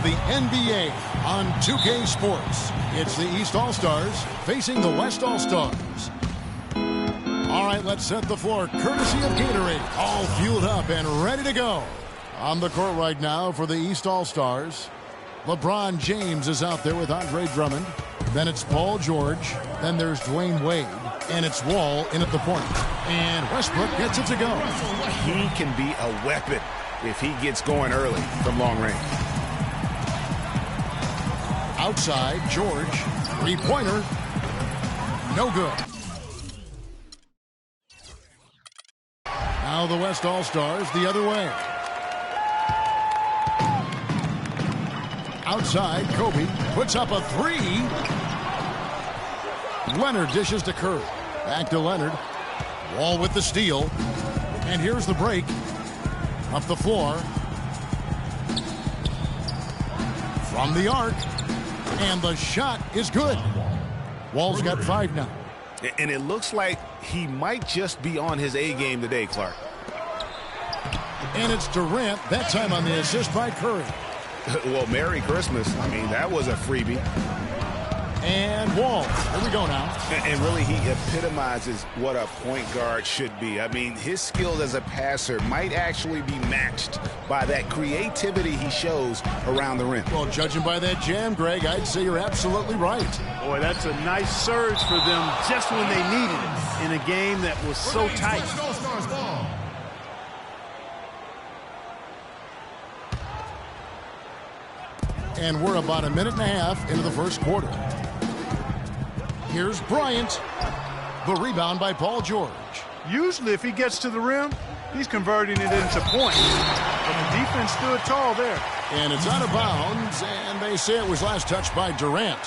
the NBA on 2K Sports. It's the East All-Stars facing the West All-Stars. All right, let's set the floor courtesy of Gatorade. All fueled up and ready to go. On the court right now for the East All-Stars, LeBron James is out there with Andre Drummond. Then it's Paul George. Then there's Dwayne Wade. And it's Wall in at the point. And Westbrook gets it to go. He can be a weapon if he gets going early from long range. Outside, George. Three-pointer. No good. Now the West All-Stars the other way. Outside, Kobe puts up a three. Leonard dishes to Curry. Back to Leonard. Wall with the steal. And here's the break. Up the floor. From the arc. And the shot is good. Wall's got 5 now. And it looks like he might just be on his A game today, Clark. And it's Durant, that time on the assist by Curry. Well, Merry Christmas. I mean, that was a freebie. And Wall. Here we go now. And really, he epitomizes what a point guard should be. I mean, his skills as a passer might actually be matched by that creativity he shows around the rim. Well, judging by that jam, Greg, I'd say you're absolutely right. Boy, that's a nice surge for them just when they needed it in a game that was so tight. And we're about a minute and a half into the first quarter. Here's Bryant. The rebound by Paul George. Usually if he gets to the rim, he's converting it into points. But the defense stood tall there. And it's out of bounds, and they say it was last touched by Durant.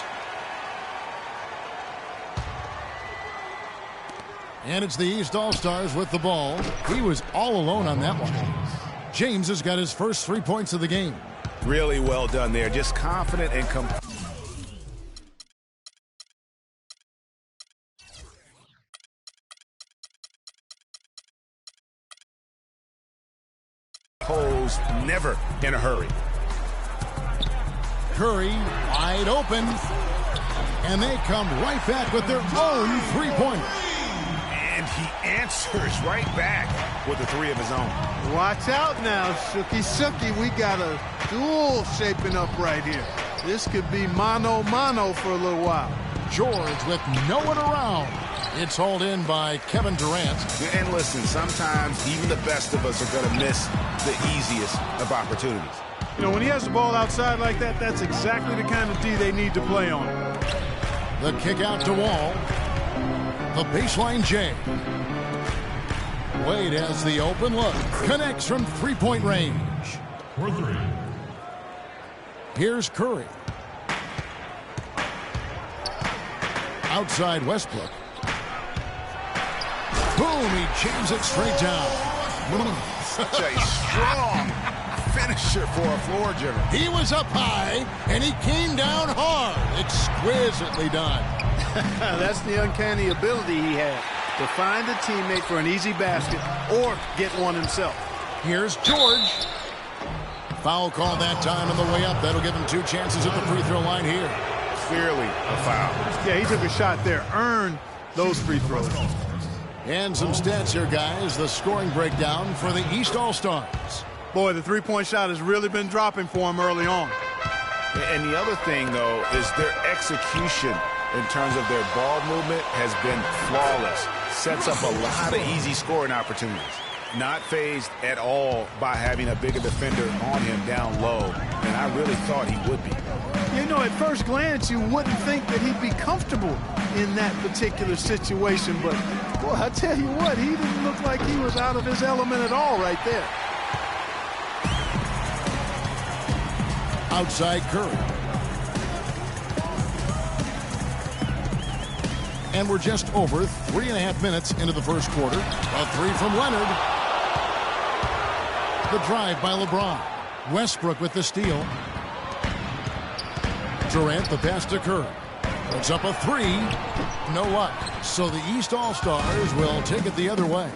And it's the East All-Stars with the ball. He was all alone on that one. James has got his first 3 points of the game. Really well done there. Just confident and composed, never in a hurry. Curry wide open. And they come right back with their own three-pointer. And he answers right back with a three of his own. Watch out now, Shooky. We got a duel shaping up right here. This could be mano-mano for a little while. George with no one around. It's hauled in by Kevin Durant. And listen, sometimes even the best of us are going to miss the easiest of opportunities. You know, when he has the ball outside like that, that's exactly the kind of D they need to play on. The kick out to Wall. The baseline J. Wade has the open look. Connects from three-point range. For three. Here's Curry. Outside Westbrook. Boom, he jams it straight down. Such a strong finisher for a floor general. He was up high, and he came down hard. Exquisitely done. That's the uncanny ability he had, to find a teammate for an easy basket or get one himself. Here's George. Foul call that time on the way up. That'll give him 2 chances at the free throw line here. Clearly a foul. Yeah, he took a shot there. Earned those free throws. And some stats here, guys. The scoring breakdown for the East All-Stars. Boy, the three-point shot has really been dropping for him early on. And the other thing, though, is their execution in terms of their ball movement has been flawless. Sets up a lot of easy scoring opportunities. Not fazed at all by having a bigger defender on him down low. And I really thought he would be. You know, at first glance, you wouldn't think that he'd be comfortable in that particular situation. But, boy, I tell you what, he didn't look like he was out of his element at all right there. Outside Curry. And we're just over 3.5 minutes into the first quarter. A three from Leonard. The drive by LeBron. Westbrook with the steal. Durant the pass to Curry. Puts up a three. No luck. So the East All-Stars will take it the other way.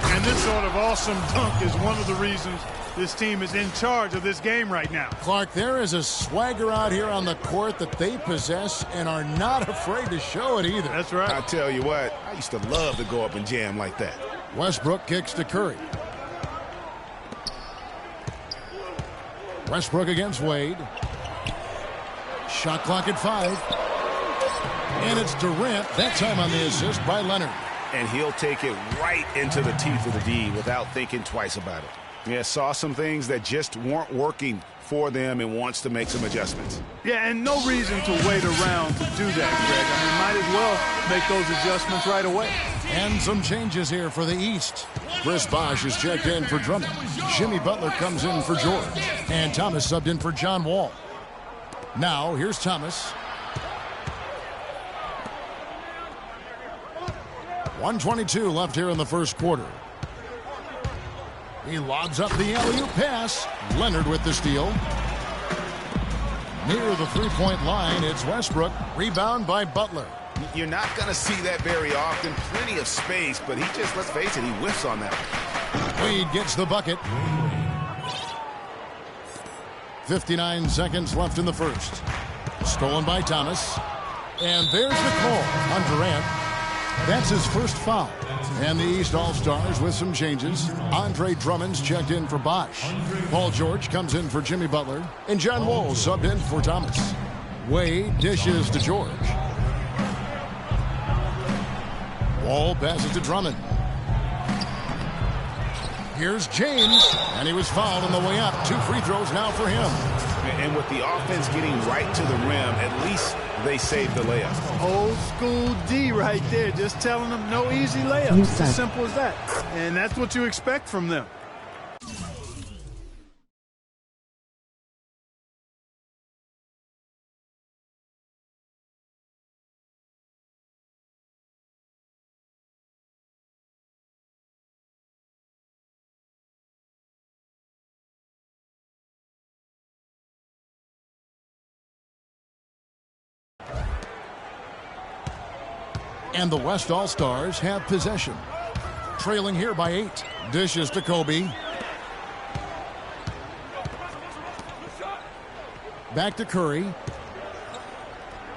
And this sort of awesome dunk is one of the reasons This team is in charge of this game right now. Clark, there is a swagger out here on the court that they possess and are not afraid to show it either. That's right. I tell you what, I used to love to go up and jam like that. Westbrook kicks to Curry. Westbrook against Wade. Shot clock at 5. And it's Durant, that time on the assist by Leonard. And he'll take it right into the teeth of the D without thinking twice about it. Yeah, saw some things that just weren't working for them and wants to make some adjustments. Yeah, and no reason to wait around to do that, Greg. I mean, might as well make those adjustments right away. And some changes here for the East. Chris Bosh is checked in for Drummond. Jimmy Butler comes in for George. And Thomas subbed in for John Wall. Now, here's Thomas. 1:22 left here in the first quarter. He lobs up the alley-oop pass. Leonard with the steal. Near the three-point line, it's Westbrook. Rebound by Butler. You're not going to see that very often. Plenty of space, but he just, let's face it, he whiffs on that. Wade gets the bucket. 59 seconds left in the first. Stolen by Thomas. And there's the call on Durant. That's his first foul. And the East All-Stars with some changes. Andre Drummond's checked in for Bosh. Paul George comes in for Jimmy Butler. And John Wall subbed in for Thomas. Wade dishes to George. Wall passes to Drummond. Here's James. And he was fouled on the way up. 2 free throws now for him. And with the offense getting right to the rim, at least they saved the layup. Old school D right there, just telling them no easy layups. It's as simple as that. And that's what you expect from them. And the West All-Stars have possession. Trailing here by 8. Dishes to Kobe. Back to Curry.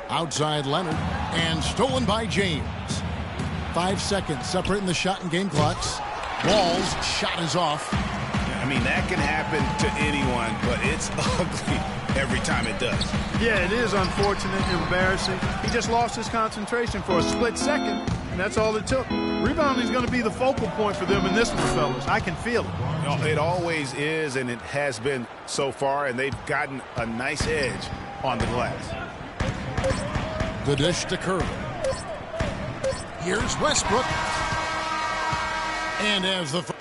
Outside Leonard. And stolen by James. 5 seconds separating the shot and game clocks. Wall's shot is off. I mean, that can happen to anyone, but it's ugly every time it does. Yeah, it is unfortunate, embarrassing. He just lost his concentration for a split second, and that's all it took. Rebounding is going to be the focal point for them in this one, fellas. I can feel it. You know, it always is, and it has been so far, and they've gotten a nice edge on the glass. The dish to Curry. Here's Westbrook. And as the...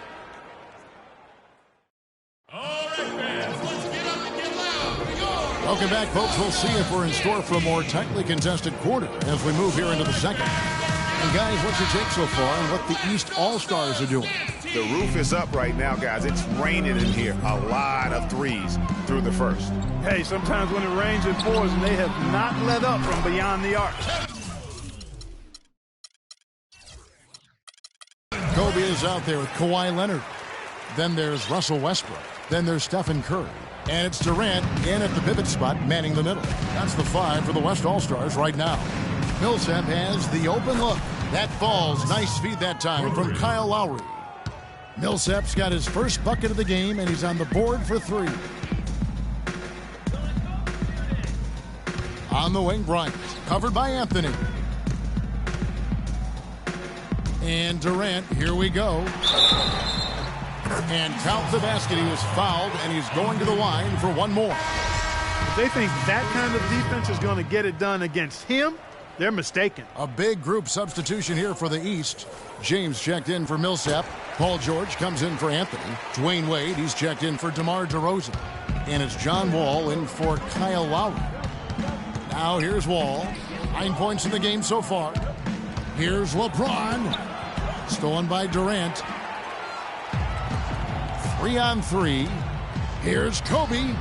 Welcome back, folks. We'll see if we're in store for a more tightly contested quarter as we move here into the second. And, guys, what's your take so far on what the East All-Stars are doing? The roof is up right now, guys. It's raining in here. A lot of threes through the first. Hey, sometimes when it rains, it pours, and they have not let up from beyond the arc. Kobe is out there with Kawhi Leonard. Then there's Russell Westbrook. Then there's Stephen Curry. And it's Durant in at the pivot spot, manning the middle. That's the 5 for the West All-Stars right now. Millsap has the open look. That falls. Nice feed that time from Kyle Lowry. Millsap's got his first bucket of the game, and he's on the board for 3. On the wing, Bryant. Covered by Anthony. And Durant, here we go. And count the basket. He was fouled, and he's going to the line for one more. If they think that kind of defense is going to get it done against him, they're mistaken. A big group substitution here for the East. James checked in for Millsap. Paul George comes in for Anthony. Dwayne Wade, he's checked in for DeMar DeRozan. And it's John Wall in for Kyle Lowry. Now here's Wall. 9 points in the game so far. Here's LeBron. Stolen by Durant. 3-on-3. Here's Kobe.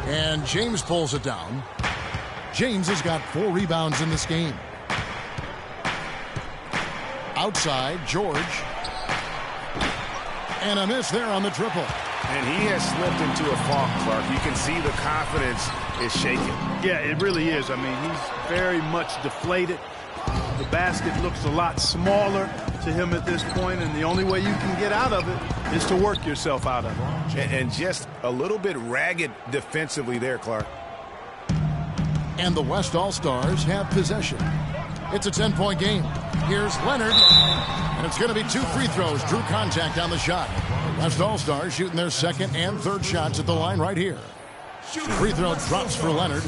And James pulls it down. James has got 4 rebounds in this game. Outside, George. And a miss there on the triple. And he has slipped into a funk, Clark. You can see the confidence is shaking. Yeah, it really is. I mean, he's very much deflated. The basket looks a lot smaller to him at this point, and the only way you can get out of it is to work yourself out of it. And just a little bit ragged defensively there, Clark. And the West All-Stars have possession. It's a 10-point game. Here's Leonard. And it's going to be 2 free throws. Drew contact on the shot. West All-Stars shooting their second and third shots at the line right here. Free throw drops for Leonard.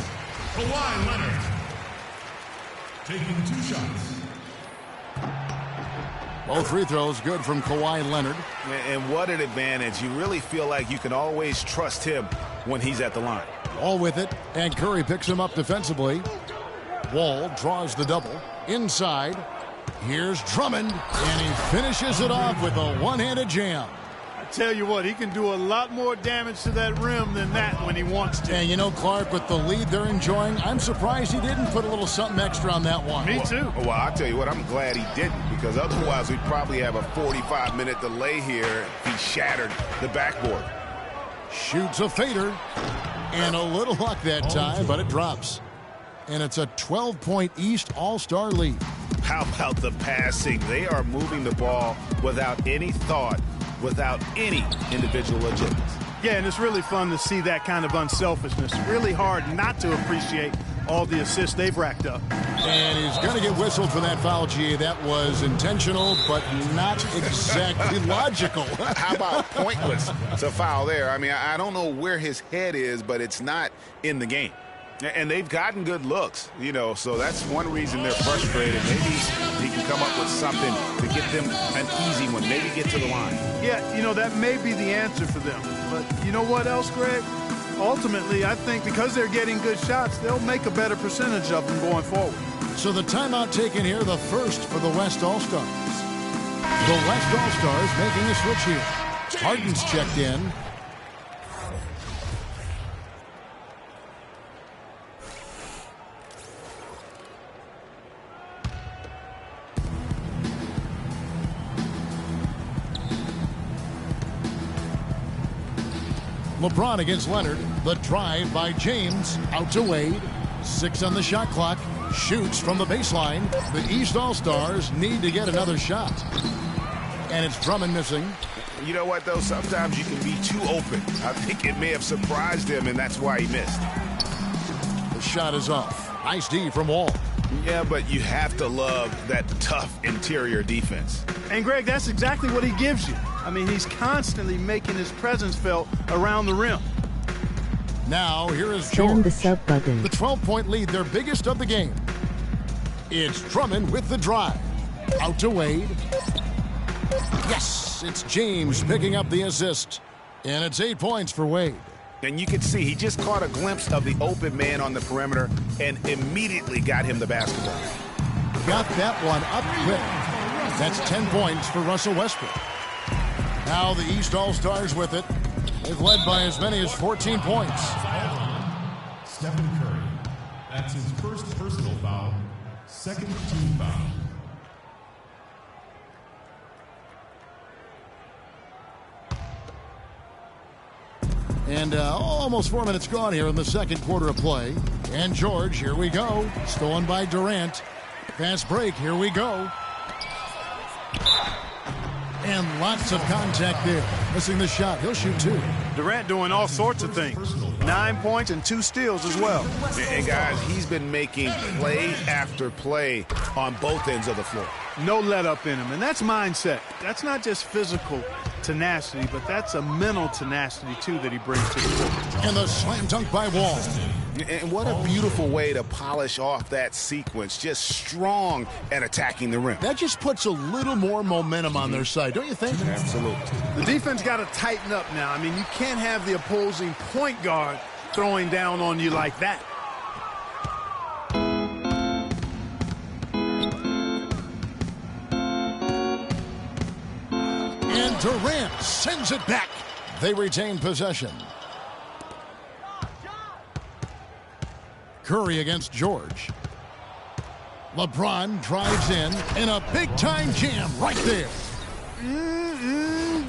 Kawhi Leonard taking 2 shots. Both free throws good from Kawhi Leonard. And what an advantage. You really feel like you can always trust him when he's at the line. All with it, and Curry picks him up defensively. Wall draws the double. Inside, here's Drummond, and he finishes it off with a one-handed jam. I tell you what, he can do a lot more damage to that rim than that when he wants to. And you know, Clark, with the lead they're enjoying, I'm surprised he didn't put a little something extra on that one. Me too. Well, I'll tell you what, I'm glad he didn't, because otherwise we'd probably have a 45-minute delay here if he shattered the backboard. Shoots a fader, and a little luck that time, but it drops. And it's a 12-point East All-Star lead. How about the passing? They are moving the ball without any thought, without any individual agenda. Yeah, and it's really fun to see that kind of unselfishness. Really hard not to appreciate all the assists they've racked up. And he's going to get whistled for that foul, G. That was intentional, but not exactly logical. How about pointless? It's a foul there. I mean, I don't know where his head is, but it's not in the game. And they've gotten good looks, you know, so that's one reason they're frustrated. Maybe he can come up with something to get them an easy one, maybe get to the line. Yeah, you know, that may be the answer for them. But you know what else, Greg? Ultimately, I think because they're getting good shots, they'll make a better percentage of them going forward. So the timeout taken here, the first for the West All-Stars. The West All-Stars making a switch here. Harden's checked in. LeBron against Leonard. The drive by James. Out to Wade. 6 on the shot clock. Shoots from the baseline. The East All-Stars need to get another shot. And it's Drummond missing. You know what, though? Sometimes you can be too open. I think it may have surprised him, and that's why he missed. The shot is off. Nice D from Wall. Yeah, but you have to love that tough interior defense. And, Greg, that's exactly what he gives you. I mean, he's constantly making his presence felt around the rim. Now, here is George. Jam the sub button. The 12-point lead, their biggest of the game. It's Drummond with the drive. Out to Wade. Yes, it's James picking up the assist. And it's 8 points for Wade. And you can see he just caught a glimpse of the open man on the perimeter and immediately got him the basketball. Got that one up quick. That's 10 points for Russell Westbrook. Now the East All-Stars with it. They've led by as many as 14 points. Stephen Curry. That's his first personal foul, second team foul. And almost 4 minutes gone here in the second quarter of play. And George, here we go. Stolen by Durant. Fast break, here we go. And lots of contact there. Missing the shot. He'll shoot 2. Durant doing all sorts of things. 9 points and 2 steals as well. And guys, he's been making play after play on both ends of the floor. No let up in him. And that's mindset. That's not just physical tenacity, but that's a mental tenacity, too, that he brings to the court. And the slam dunk by Wall. And what a beautiful way to polish off that sequence. Just strong at attacking the rim. That just puts a little more momentum on their side, don't you think? Absolutely. The defense got to tighten up now. I mean, you can't have the opposing point guard throwing down on you like that. And Durant sends it back. They retain possession. Curry against George. LeBron drives in a big-time jam right there.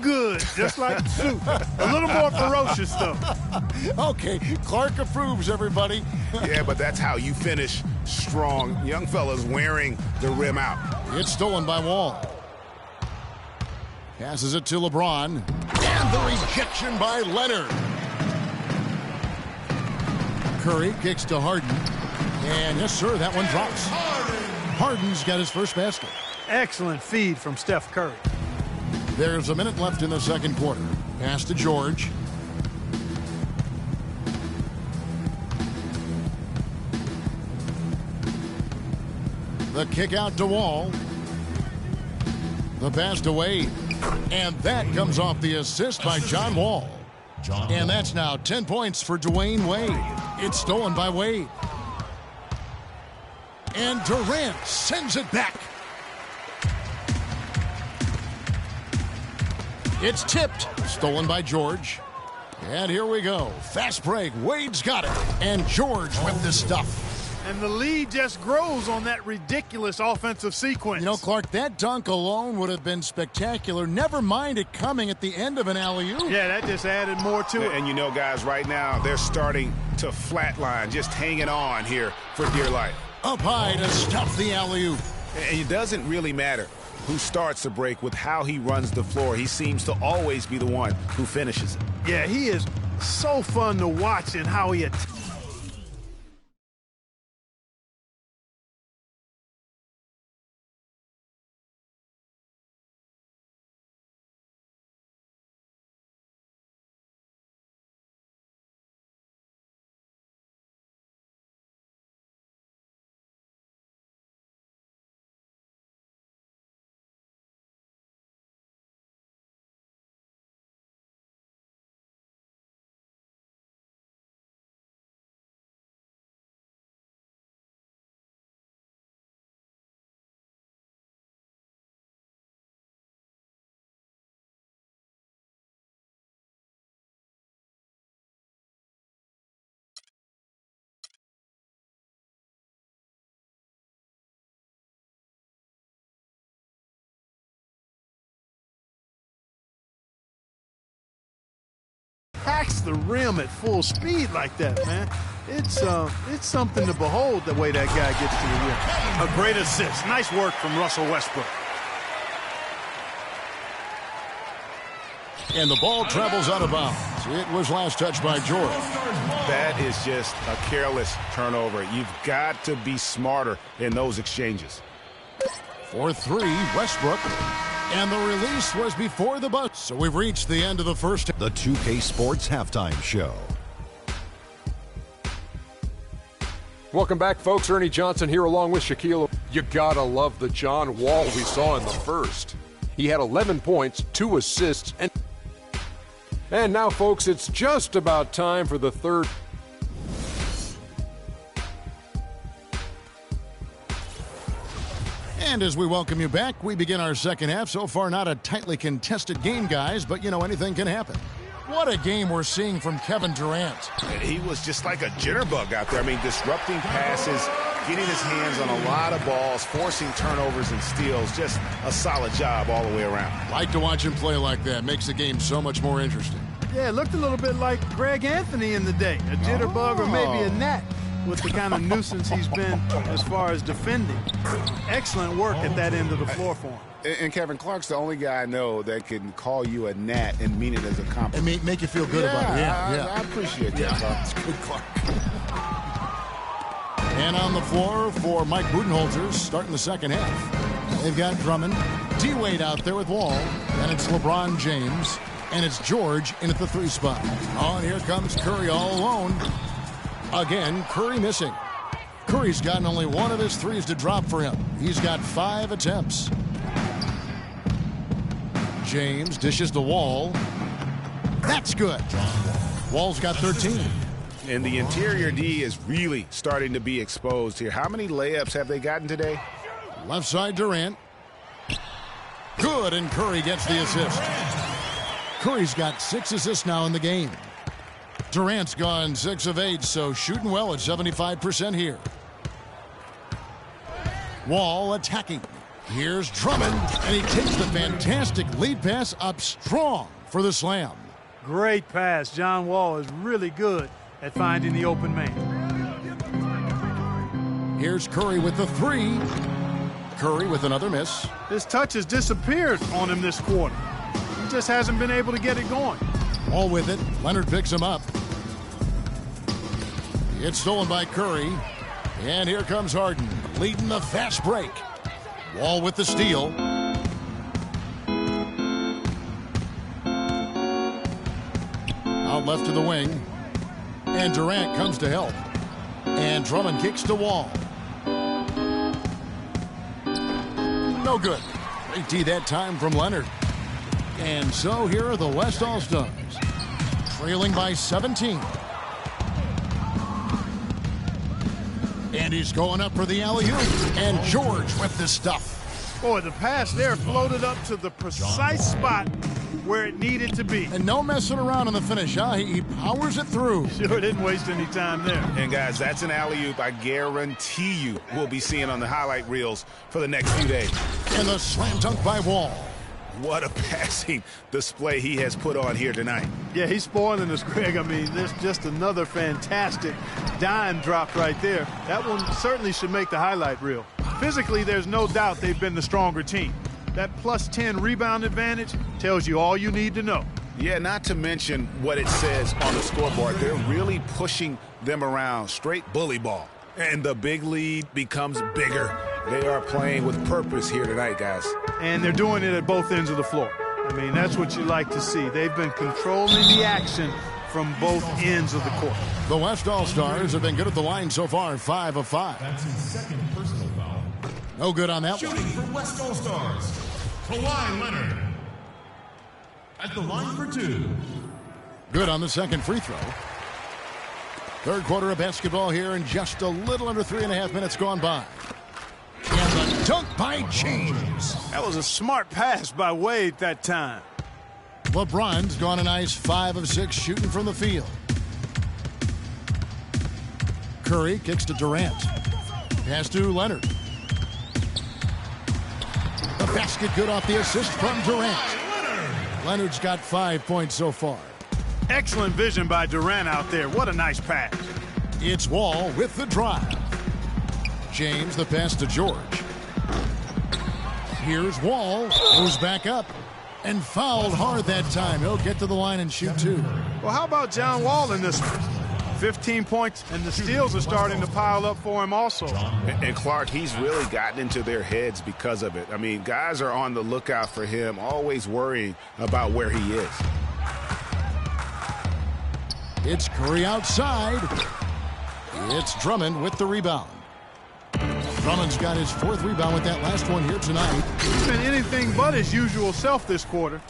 Good. just like soup. A little more ferocious, though. Okay, Clark approves, everybody. Yeah, but that's how you finish strong. Young fella's wearing the rim out. It's stolen by Wall. Passes it to LeBron. And the rejection by Leonard. Curry kicks to Harden. And yes, sir, that one drops. Harden's got his first basket. Excellent feed from Steph Curry. There's a minute left in the second quarter. Pass to George. The kick out to Wall. The pass to Wade. And that comes off the assist by John Wall. And that's now 10 points for Dwayne Wade. It's stolen by Wade. And Durant sends it back. It's tipped. Stolen by George. And here we go. Fast break. Wade's got it. And George with the stuff. And the lead just grows on that ridiculous offensive sequence. You know, Clark, that dunk alone would have been spectacular. Never mind it coming at the end of an alley-oop. Yeah, that just added more to it. And you know, guys, right now, they're starting to flatline, just hanging on here for dear life. Up high to stuff the alley-oop. And it doesn't really matter who starts the break with how he runs the floor. He seems to always be the one who finishes it. Yeah, he is so fun to watch in how he attacks. The rim at full speed like that, man. It's something to behold the way that guy gets to the rim. A great assist. Nice work from Russell Westbrook. And the ball travels out of bounds. It was last touched by George. That is just a careless turnover. You've got to be smarter in those exchanges. For three, Westbrook. And the release was before the buzzer. So we've reached the end of the first. The 2K Sports Halftime Show. Welcome back, folks. Ernie Johnson here along with Shaquille. You gotta love the John Wall we saw in the first. He had 11 points, 2 assists, and now, folks, it's just about time for the third. And as we welcome you back, we begin our second half. So far, not a tightly contested game, guys, but, you know, anything can happen. What a game we're seeing from Kevin Durant. He was just like a jitterbug out there. I mean, disrupting passes, getting his hands on a lot of balls, forcing turnovers and steals. Just a solid job all the way around. Like to watch him play like that. Makes the game so much more interesting. Yeah, it looked a little bit like Greg Anthony in the day. A jitterbug or maybe a gnat, with the kind of nuisance he's been as far as defending. Excellent work at that end of the floor for him. And Kevin Clark's the only guy I know that can call you a gnat and mean it as a compliment. And make you feel good about it. I appreciate that. That's good, Clark. And on the floor for Mike Budenholzer starting the second half. They've got Drummond, D-Wade out there with Wall, and it's LeBron James, and it's George in at the 3 spot. Oh, and here comes Curry all alone. Again, Curry missing. Curry's gotten only 1 of his 3s to drop for him. He's got 5 attempts. James dishes the Wall. That's good. Wall's got 13. And the interior D is really starting to be exposed here. How many layups have they gotten today? Left side Durant. Good, and Curry gets the assist. Curry's got 6 assists now in the game. Durant's gone 6 of 8, so shooting well at 75% here. Wall attacking. Here's Drummond, and he takes the fantastic lead pass up strong for the slam. Great pass. John Wall is really good at finding the open man. Here's Curry with the three. Curry with another miss. His touch has disappeared on him this quarter. He just hasn't been able to get it going. Wall with it. Leonard picks him up. It's stolen by Curry. And here comes Harden, leading the fast break. Wall with the steal. Out left to the wing. And Durant comes to help. And Drummond kicks to Wall. No good. Great D that time from Leonard. And so here are the West All-Stars, trailing by 17. And he's going up for the alley-oop. And George with the stuff. Boy, the pass there floated up to the precise spot where it needed to be. And no messing around on the finish, huh? He powers it through. Sure didn't waste any time there. And guys, that's an alley-oop I guarantee you we'll be seeing on the highlight reels for the next few days. And the slam dunk by Wall. What a passing display he has put on here tonight. Yeah, he's spoiling us, Greg. I mean, there's just another fantastic dime drop right there. That one certainly should make the highlight reel. Physically, there's no doubt they've been the stronger team. That plus 10 rebound advantage tells you all you need to know. Yeah, not to mention what it says on the scoreboard. They're really pushing them around, straight bully ball. And the big lead becomes bigger. They are playing with purpose here tonight, guys. And they're doing it at both ends of the floor. I mean, that's what you like to see. They've been controlling the action from both ends of the court. The West All-Stars have been good at the line so far, 5 of 5. That's his second personal foul. No good on that Shooting one. for West All-Stars, Kawhi Leonard. At the line for two. Good on the second free throw. Third quarter of basketball here, and just a little under 3.5 minutes gone by. And the dunk by James. That was a smart pass by Wade that time. LeBron's gone a nice 5 of 6 shooting from the field. Curry kicks to Durant. Pass to Leonard. The basket good off the assist from Durant. Leonard's got 5 points so far. Excellent vision by Durant out there. What a nice pass. It's Wall with the drive. James the pass to George. Here's Wall. Goes back up. And fouled hard that time. He'll get to the line and shoot two. Well, how about John Wall in this one? 15 points, and the steals are starting to pile up for him also. And Clark, he's really gotten into their heads because of it. I mean, guys are on the lookout for him, always worrying about where he is. It's Curry outside. It's Drummond with the rebound. Drummond's got his 4th rebound with that last one here tonight. He's been anything but his usual self this quarter.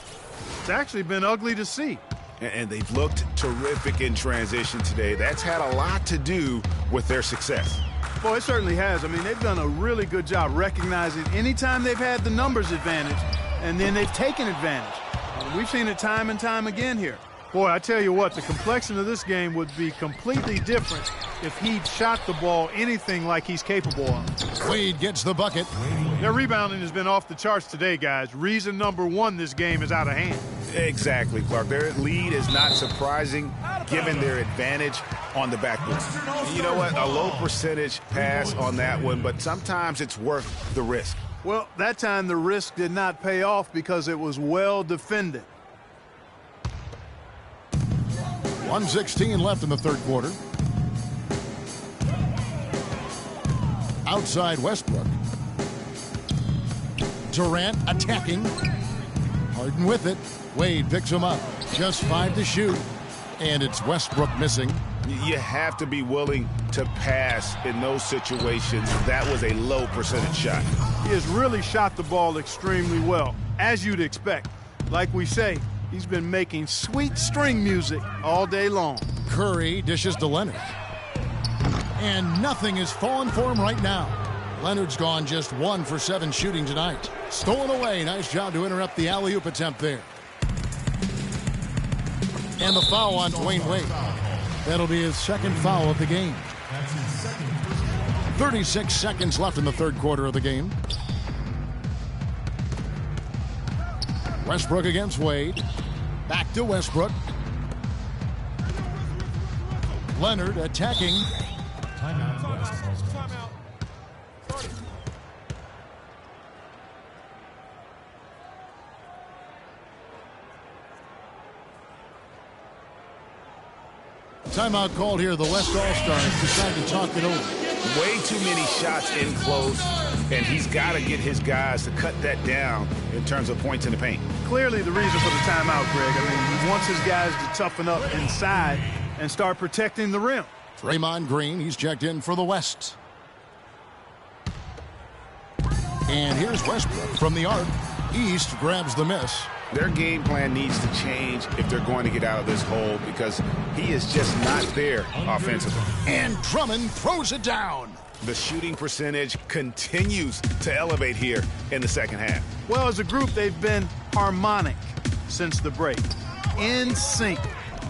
It's actually been ugly to see. And they've looked terrific in transition today. That's had a lot to do with their success. Well, it certainly has. I mean, they've done a really good job recognizing anytime they've had the numbers advantage, and then they've taken advantage. And we've seen it time and time again here. Boy, I tell you what, the complexion of this game would be completely different if he'd shot the ball anything like he's capable of. Wade gets the bucket. Their rebounding has been off the charts today, guys. Reason number one, this game is out of hand. Exactly, Clark. Their lead is not surprising given their advantage on the backboard. You know what? A low percentage pass on that one, but sometimes it's worth the risk. Well, that time the risk did not pay off because it was well defended. 1:16 left in the third quarter. Outside Westbrook. Durant attacking. Harden with it. Wade picks him up. Just 5 to shoot. And it's Westbrook missing. You have to be willing to pass in those situations. That was a low percentage shot. He has really shot the ball extremely well, as you'd expect. Like we say, he's been making sweet string music all day long. Curry dishes to Leonard. And nothing is falling for him right now. Leonard's gone just 1 for 7 shooting tonight. Stolen away. Nice job to interrupt the alley-oop attempt there. And the foul on Dwayne Wade. That'll be his 2nd foul of the game. 36 seconds left in the third quarter of the game. Westbrook against Wade. Back to Westbrook. Leonard attacking. Timeout, West. Timeout called here. The West All-Stars decide to talk it over. Way too many shots in close, and he's got to get his guys to cut that down in terms of points in the paint. Clearly the reason for the timeout, Greg. I mean, he wants his guys to toughen up inside and start protecting the rim. Draymond Green, he's checked in for the West. And here's Westbrook from the arc. East grabs the miss. Their game plan needs to change if they're going to get out of this hole because he is just not there offensively. And Drummond throws it down. The shooting percentage continues to elevate here in the second half. Well, as a group, they've been harmonic since the break. In sync.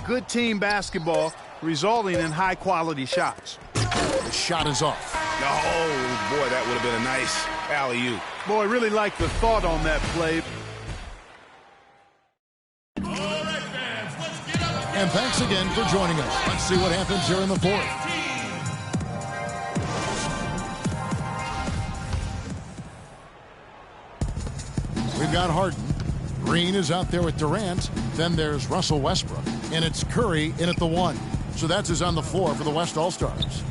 Good team basketball resulting in high-quality shots. The shot is off. Oh, boy, that would have been a nice alley-oop. Boy, really like the thought on that play. And thanks again for joining us. Let's see what happens here in the fourth. We've got Harden. Green is out there with Durant. Then there's Russell Westbrook. And it's Curry in at the 1. So that's his on the floor for the West All-Stars.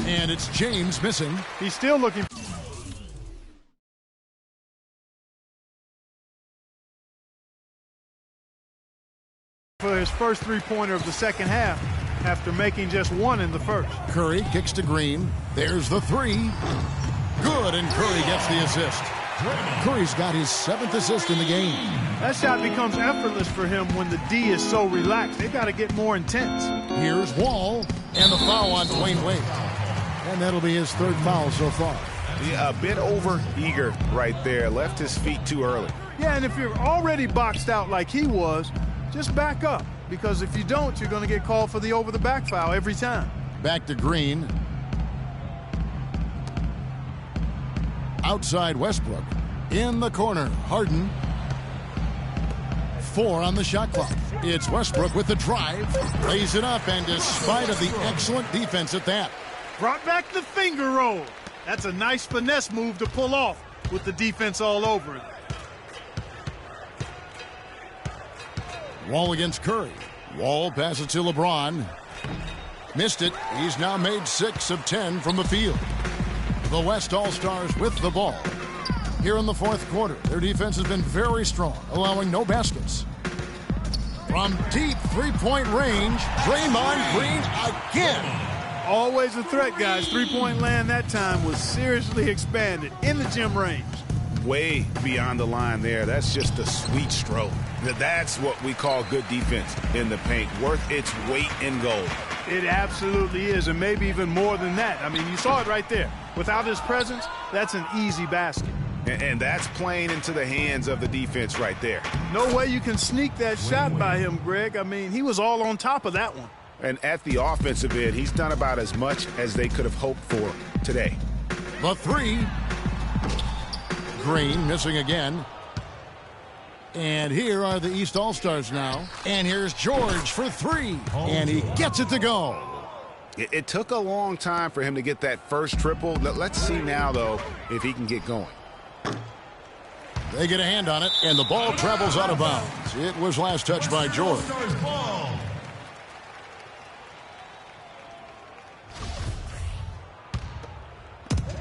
And it's James missing. He's still looking for his first three-pointer of the second half after making just one in the first. Curry kicks to Green. There's the 3. Good, and Curry gets the assist. Curry's got his 7th assist in the game. That shot becomes effortless for him when the D is so relaxed. They've got to get more intense. Here's Wall, and the foul on Dwayne Wade. And that'll be his 3rd foul so far. Yeah, a bit over-eager right there. Left his feet too early. Yeah, and if you're already boxed out like he was, just back up. Because if you don't, you're going to get called for the over-the-back foul every time. Back to Green. Outside Westbrook. In the corner, Harden. 4 on the shot clock. It's Westbrook with the drive. Lays it up, and despite of the excellent defense at that. Brought back the finger roll. That's a nice finesse move to pull off with the defense all over it. Wall against Curry. Wall passes to LeBron. Missed it. He's now made 6 of 10 from the field. The West All-Stars with the ball. Here in the fourth quarter, their defense has been very strong, allowing no baskets. From deep three-point range, Draymond Green again. Always a threat, guys. Three-point land that time was seriously expanded in the gym range. Way beyond the line there. That's just a sweet stroke. That's what we call good defense in the paint. Worth its weight in gold. It absolutely is, and maybe even more than that. I mean, you saw it right there. Without his presence, that's an easy basket. And that's playing into the hands of the defense right there. No way you can sneak that shot by him, Greg. I mean, he was all on top of that one. And at the offensive end, he's done about as much as they could have hoped for today. The 3. Green missing again. And here are the East All-Stars now. And here's George for 3. And he gets it to go. It took a long time for him to get that first triple. Let's see now, though, if he can get going. They get a hand on it, and the ball travels out of bounds. It was last touched by George.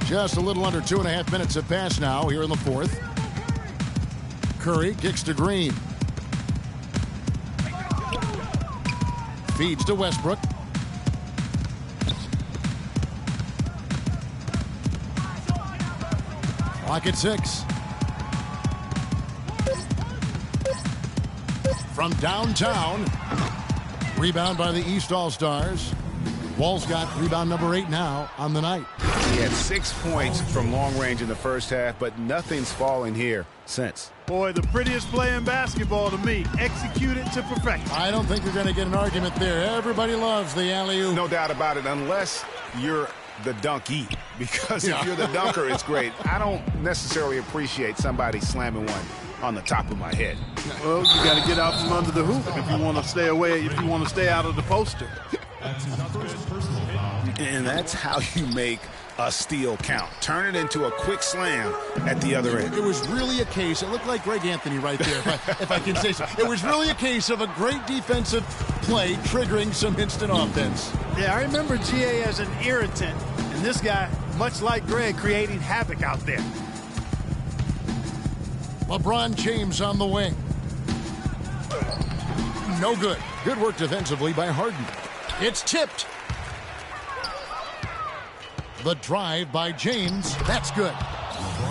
Just a little under 2.5 minutes have passed now here in the fourth. Curry kicks to Green. Feeds to Westbrook. Clock at 6. From downtown. Rebound by the East All-Stars. Wall's got rebound number 8 now on the night. He had 6 points from long range in the first half, but nothing's fallen here since. Boy, the prettiest play in basketball to me. Executed to perfection. I don't think you're going to get an argument there. Everybody loves the alley-oop. No doubt about it, unless you're the donkey. Because if you're the dunker, it's great. I don't necessarily appreciate somebody slamming one on the top of my head. Well, you got to get out from under the hoop if you want to stay away, if you want to stay out of the poster. That's his first personal foul. And that's how you make a steal count. Turn it into a quick slam at the other end. It was really a case, it looked like Greg Anthony right there, if I can say so. It was really a case of a great defensive play triggering some instant offense. Yeah, I remember GA as an irritant, and this guy, much like Greg, creating havoc out there. LeBron James on the wing. No good. Good work defensively by Harden. It's tipped. The drive by James. That's good.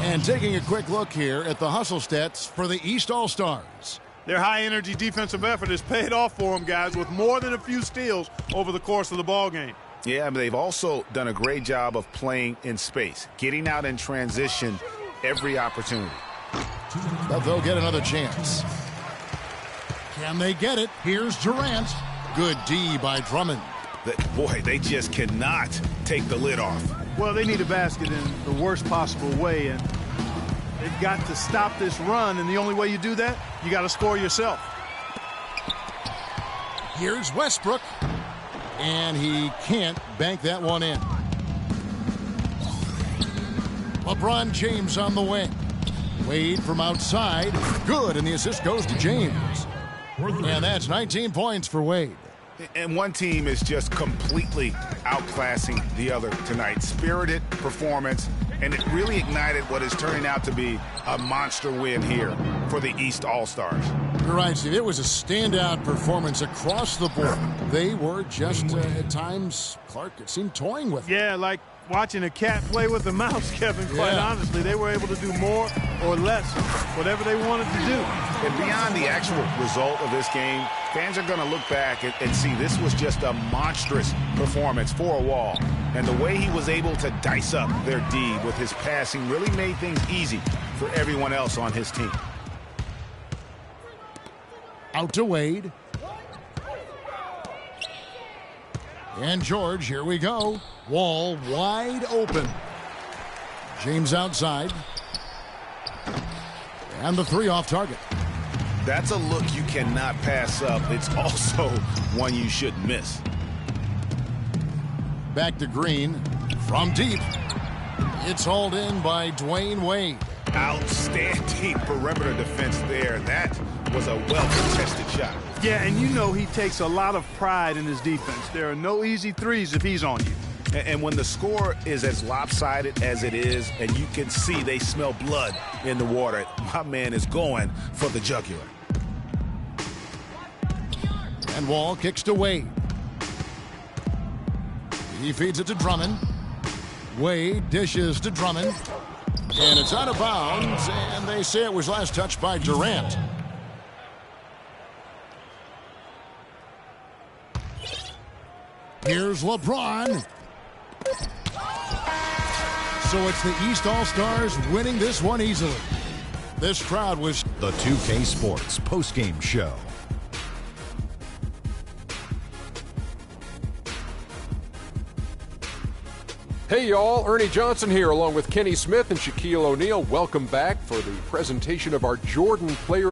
And taking a quick look here at the hustle stats for the East All-Stars. Their high-energy defensive effort has paid off for them, guys, with more than a few steals over the course of the ballgame. Yeah, but they've also done a great job of playing in space, getting out in transition every opportunity. But they'll get another chance. Can they get it? Here's Durant. Good D by Drummond. Boy, they just cannot take the lid off. Well, they need a basket in the worst possible way, and they've got to stop this run, and the only way you do that, you got to score yourself. Here's Westbrook, and he can't bank that one in. LeBron James on the wing. Wade from outside. Good, and the assist goes to James. And that's 19 points for Wade. And one team is just completely outclassing the other tonight. Spirited performance, and it really ignited what is turning out to be a monster win here for the East All-Stars. You're right, Steve. It was a standout performance across the board. They were just, at times, Clark, it seemed toying with it. Yeah, like watching a cat play with a mouse, Kevin, quite honestly. They were able to do more or less, whatever they wanted to do. And beyond the actual result of this game, fans are going to look back and see this was just a monstrous performance for a Wall. And the way he was able to dice up their D with his passing really made things easy for everyone else on his team. Out to Wade. And George, here we go. Wall wide open. James outside. And the three off target. That's a look you cannot pass up. It's also one you should miss. Back to Green. From deep. It's hauled in by Dwayne Wade. Outstanding perimeter defense there. That was a well-contested shot. Yeah, and you know he takes a lot of pride in his defense. There are no easy threes if he's on you. And when the score is as lopsided as it is, and you can see they smell blood in the water, my man is going for the jugular. And Wall kicks to Wade. He feeds it to Drummond. Wade dishes to Drummond. And it's out of bounds, and they say it was last touched by Durant. Here's LeBron. So it's the East All-Stars winning this one easily. This crowd was... The 2K Sports postgame show. Hey, y'all. Ernie Johnson here, along with Kenny Smith and Shaquille O'Neal. Welcome back for the presentation of our Jordan Player